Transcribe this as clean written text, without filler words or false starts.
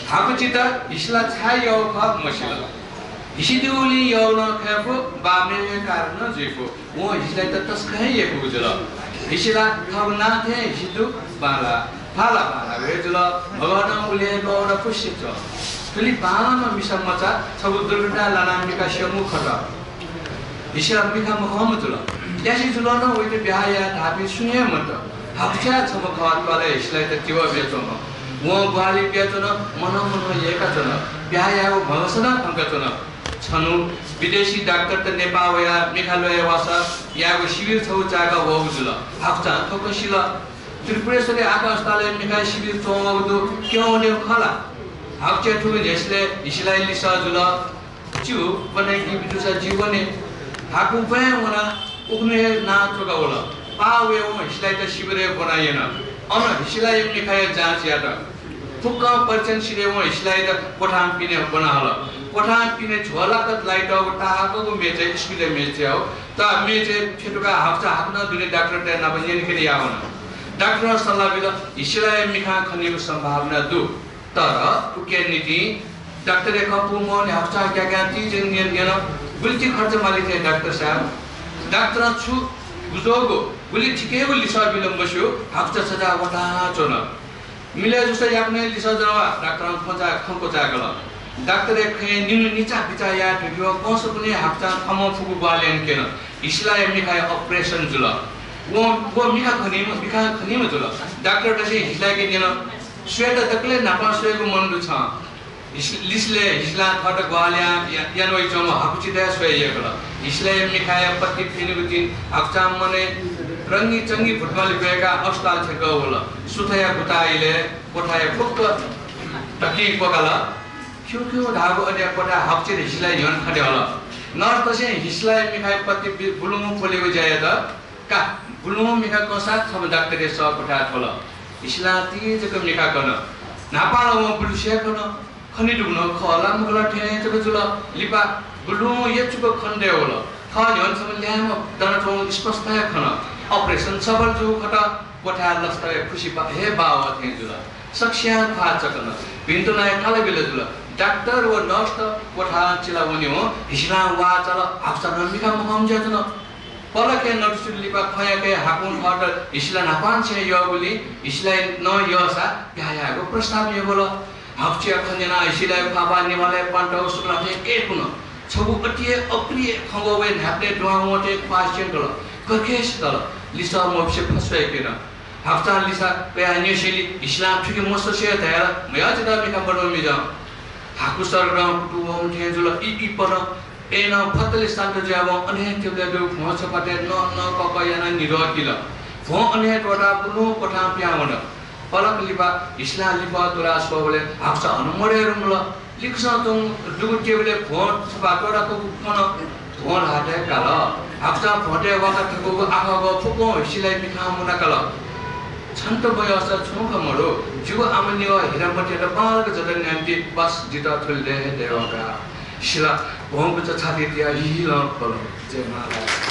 하부지다 이슬라 차이요 각 모실라 이시두리 여나 카고 바메 카르나 제고 오 이슬라 뜻스카이 예고들어 이슬라 타우나테 이시두 발라 왜들어 어거나 울레고나 푸시죠 그리 바나 미상마자 서부들다 라나미가 시험을 커다 이슬라 미카 모하메드라 야시 줄어나 오이데 비하야 다비 순예 먼저 합자 처먹 가와래 이슬라이트 티와 베토노 뭐 부하리 베토노 मनोमन 예가토노 비하야고 먹어서나 방가토노 छनु विदेशी डाक्टर त नेपाल या मेघालय वासा याको शिविर छौ जागा वबुजुल हाक्चा थोकसिल त्रिपुरेश्वरी आकाशताले मेघा शिविर चोङबदु क्यों ने खला हाक्चे ठुबे जसले इसिलाई लिसा जुल छु बनाइ कि बिजुसा जीवने हाकु पे वना उग्ने ना थोका होला पावे ओ इसिलाई त शिविर बनाइएन अन इसिलाई मेघा जाँच याटा फुक्का पर्चन सिरे ओ इसिलाई त कोठाम पिने बना होला कोठाम पिने झोला त लाइट अब टाको मेचे स्कुले मेचे हो त मेचे फेटुका हाक्चा हाक्न दुने डाक्टर त ना बनिन के यावन डाक्टर सल्लाह बिल इसिलाई मिखा खनिको सम्भावना दु तर उके नीति डाक्टर एक पुमो ने हाक्चा क्या चीज नियन बुल्ची खर्च मालिक है डाक्टर साहब डाक्टर छु गुजोगो बुली ठिकै बुली सब बिल बस्यो हाक्चा सजा वटा चोन मिले जस्तो यापने लिसा जवा डाक्टर खोजा खको जागल डाक्टर एक निनु निचा बिचा या ठियो कसो पनि हाक्चा खम फुगु बालेन केन इस्लाय मिखाय अपरेसन जुल वो मिखा खनिम जुल डाक्टर तसे हिस्लाय के नेन स्वेट तकले नापा स्वेको मन छ लिसले हिस्ला थट गवाल्या यानोइ चम हाकुची दया स्वे यगल इस्लाय मिखाय पत्ति फिनुगु दिन हाक्चा मने रंगी चंगी फुटबल बेगा अस्ताल छ गवल सुथया गुताइले कोठाय फुक्क टकी पकला क्यों धागो अने कोठा हाक्चे हिस्लाय यन खडे होला नर तसे हिस्लाय मिखाय पत्ति बुलुमु पोलेको जाय त का बुलुमु मिखा कसा सब डाक्टर स कोठा थल हिस्ला ती जक मिखा कन नापाल म बुलुसे कन खनि दुग्न खला मुगला ठे जक जुल लिपा बुलुमु यचुको खण्डे होला ख यन सब ल्याम दन चौ स्पष्ट खन ऑपरेशन सबर जो खटा कोठा लस्ता खुशी बा हे बाव थे जुल सक्ष्या खा चकन बिन्दु नाय खाले बेले जुल डाक्टर व नर्स त कोठा चिला वनि हो हिस्ला वा चल हाक्सा मिखा मम जतन पलके नर्स लिपा खयाके हाकुन खट हिस्ला नापान छे यो बोली हिस्ला न योसा भ्यायाको प्रस्ताव यो बोल हाक्चे खजना हिस्ला फाबा निमले पन्टो सुक्ला थे एकुन छगु अटिए अप्रिय खगोवे नापले दुआ मोटे पास्चन गल ककेश दल लिसा मोपसे फसवे केन हाक्चा लिसा पे अन्यशेली इस्लाम ठिके मस्तो से तयार मया जदा मिका बडो मिजा हाकुसर ग्राम टु होम थे जुल इ पर एन फतले स्थान त जाव अनेक तेले दु फछ पटे न ककयना निरोकिल भ अनेक वटा पुनु कोठा प्यावन पलक लिबा इस्लाम लिबा तुरा सोबले हाक्सा अनुमरे रुमल लिक्सा तुम दुगु टेबले फोन सबा तोडा को फोन फोन हाटे काल हाक्सा फोटे वका थको आखगो फुको हिसिलाई मिखा मुना काल छन्त बयस छुख मरो जुग आमनियो हिरामटे र बालक जदन नामति बस जिता थुलले देवका शिला भौंको छाती दिया हिल कल जय महाराज